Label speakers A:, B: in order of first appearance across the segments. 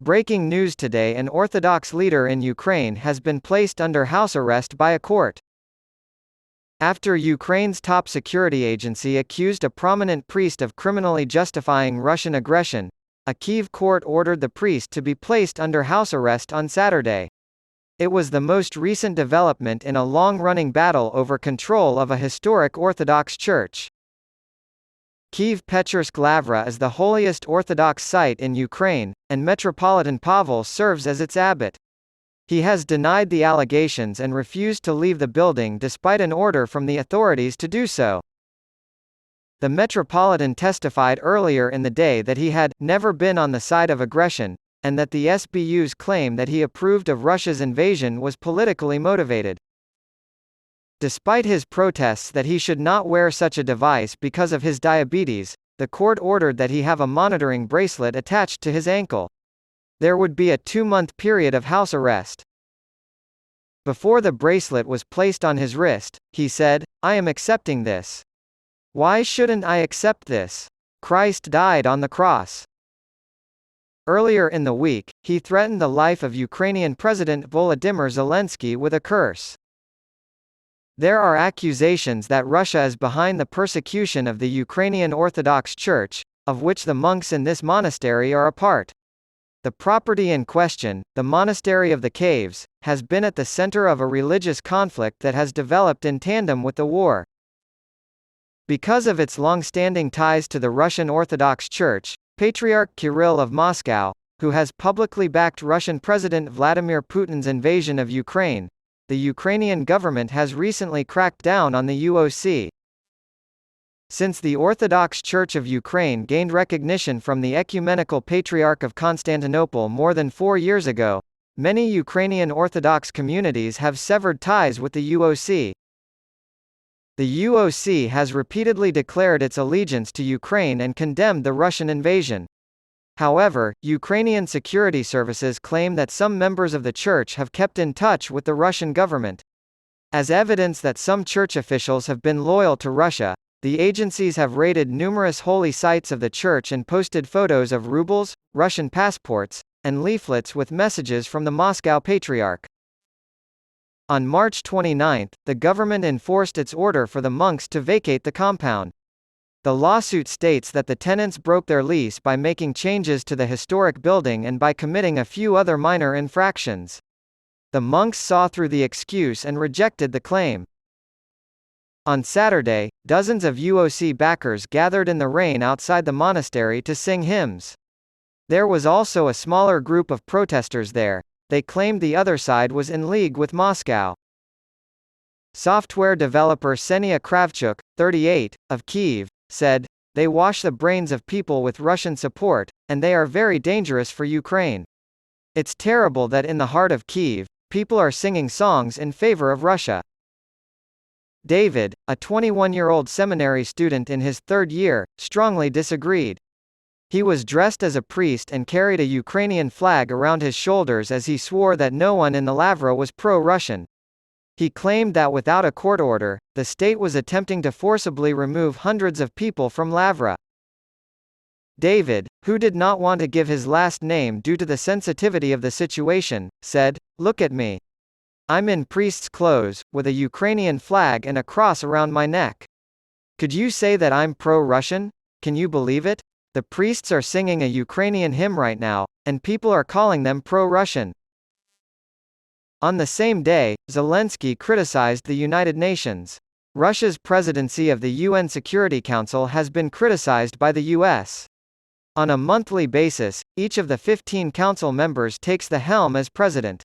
A: Breaking news today: an Orthodox leader in Ukraine has been placed under house arrest by a court. After Ukraine's top security agency accused a prominent priest of criminally justifying Russian aggression, a Kyiv court ordered the priest to be placed under house arrest on Saturday. It was the most recent development in a long-running battle over control of a historic Orthodox church. Kyiv-Pechersk Lavra is the holiest Orthodox site in Ukraine, and Metropolitan Pavel serves as its abbot. He has denied the allegations and refused to leave the building despite an order from the authorities to do so. The Metropolitan testified earlier in the day that he had never been on the side of aggression, and that the SBU's claim that he approved of Russia's invasion was politically motivated. Despite his protests that he should not wear such a device because of his diabetes, the court ordered that he have a monitoring bracelet attached to his ankle. There would be a 2-month period of house arrest. Before the bracelet was placed on his wrist, he said, "I am accepting this. Why shouldn't I accept this? Christ died on the cross." Earlier in the week, he threatened the life of Ukrainian President Volodymyr Zelensky with a curse. There are accusations that Russia is behind the persecution of the Ukrainian Orthodox Church, of which the monks in this monastery are a part. The property in question, the Monastery of the Caves, has been at the center of a religious conflict that has developed in tandem with the war. Because of its long-standing ties to the Russian Orthodox Church, Patriarch Kirill of Moscow, who has publicly backed Russian President Vladimir Putin's invasion of Ukraine, the Ukrainian government has recently cracked down on the UOC. Since the Orthodox Church of Ukraine gained recognition from the Ecumenical Patriarch of Constantinople more than 4 years ago, many Ukrainian Orthodox communities have severed ties with the UOC. The UOC has repeatedly declared its allegiance to Ukraine and condemned the Russian invasion. However, Ukrainian security services claim that some members of the church have kept in touch with the Russian government. As evidence that some church officials have been loyal to Russia, the agencies have raided numerous holy sites of the church and posted photos of rubles, Russian passports, and leaflets with messages from the Moscow Patriarch. On March 29, the government enforced its order for the monks to vacate the compound. The lawsuit states that the tenants broke their lease by making changes to the historic building and by committing a few other minor infractions. The monks saw through the excuse and rejected the claim. On Saturday, dozens of UOC backers gathered in the rain outside the monastery to sing hymns. There was also a smaller group of protesters there. They claimed the other side was in league with Moscow. Software developer Ksenia Kravchuk, 38, of Kyiv, said, "They wash the brains of people with Russian support, and they are very dangerous for Ukraine. It's terrible that in the heart of Kyiv, people are singing songs in favor of Russia." David, a 21-year-old seminary student in his 3rd year, strongly disagreed. He was dressed as a priest and carried a Ukrainian flag around his shoulders as he swore that no one in the Lavra was pro-Russian. He claimed that without a court order, the state was attempting to forcibly remove hundreds of people from Lavra. David, who did not want to give his last name due to the sensitivity of the situation, said, "Look at me. I'm in priest's clothes, with a Ukrainian flag and a cross around my neck. Could you say that I'm pro-Russian? Can you believe it? The priests are singing a Ukrainian hymn right now, and people are calling them pro-Russian." On the same day, Zelensky criticized the United Nations. Russia's presidency of the UN Security Council has been criticized by the US. On a monthly basis, each of the 15 council members takes the helm as president.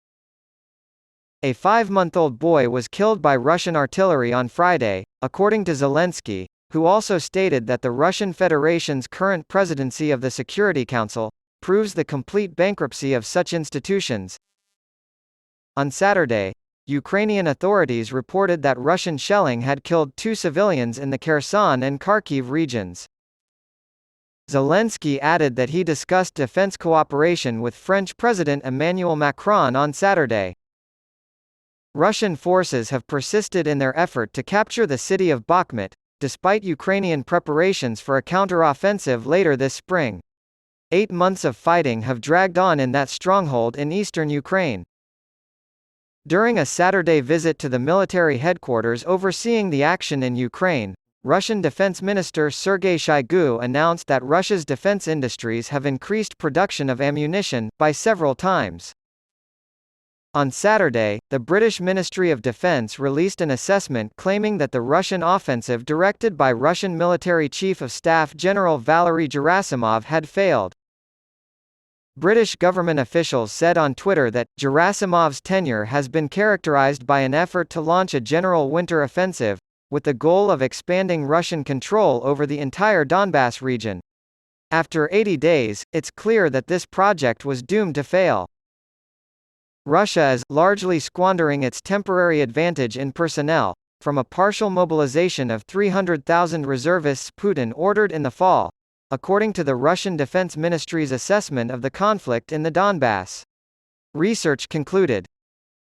A: A 5-month-old boy was killed by Russian artillery on Friday, according to Zelensky, who also stated that the Russian Federation's current presidency of the Security Council proves the complete bankruptcy of such institutions. On Saturday, Ukrainian authorities reported that Russian shelling had killed 2 civilians in the Kherson and Kharkiv regions. Zelensky added that he discussed defense cooperation with French President Emmanuel Macron on Saturday. Russian forces have persisted in their effort to capture the city of Bakhmut, despite Ukrainian preparations for a counter-offensive later this spring. 8 months of fighting have dragged on in that stronghold in eastern Ukraine. During a Saturday visit to the military headquarters overseeing the action in Ukraine, Russian Defense Minister Sergei Shoigu announced that Russia's defense industries have increased production of ammunition by several times. On Saturday, the British Ministry of Defence released an assessment claiming that the Russian offensive directed by Russian Military Chief of Staff General Valery Gerasimov had failed. British government officials said on Twitter that Gerasimov's tenure has been characterized by an effort to launch a general winter offensive, with the goal of expanding Russian control over the entire Donbass region. After 80 days, it's clear that this project was doomed to fail. Russia is largely squandering its temporary advantage in personnel, from a partial mobilization of 300,000 reservists Putin ordered in the fall, according to the Russian Defense Ministry's assessment of the conflict in the Donbass. Research concluded,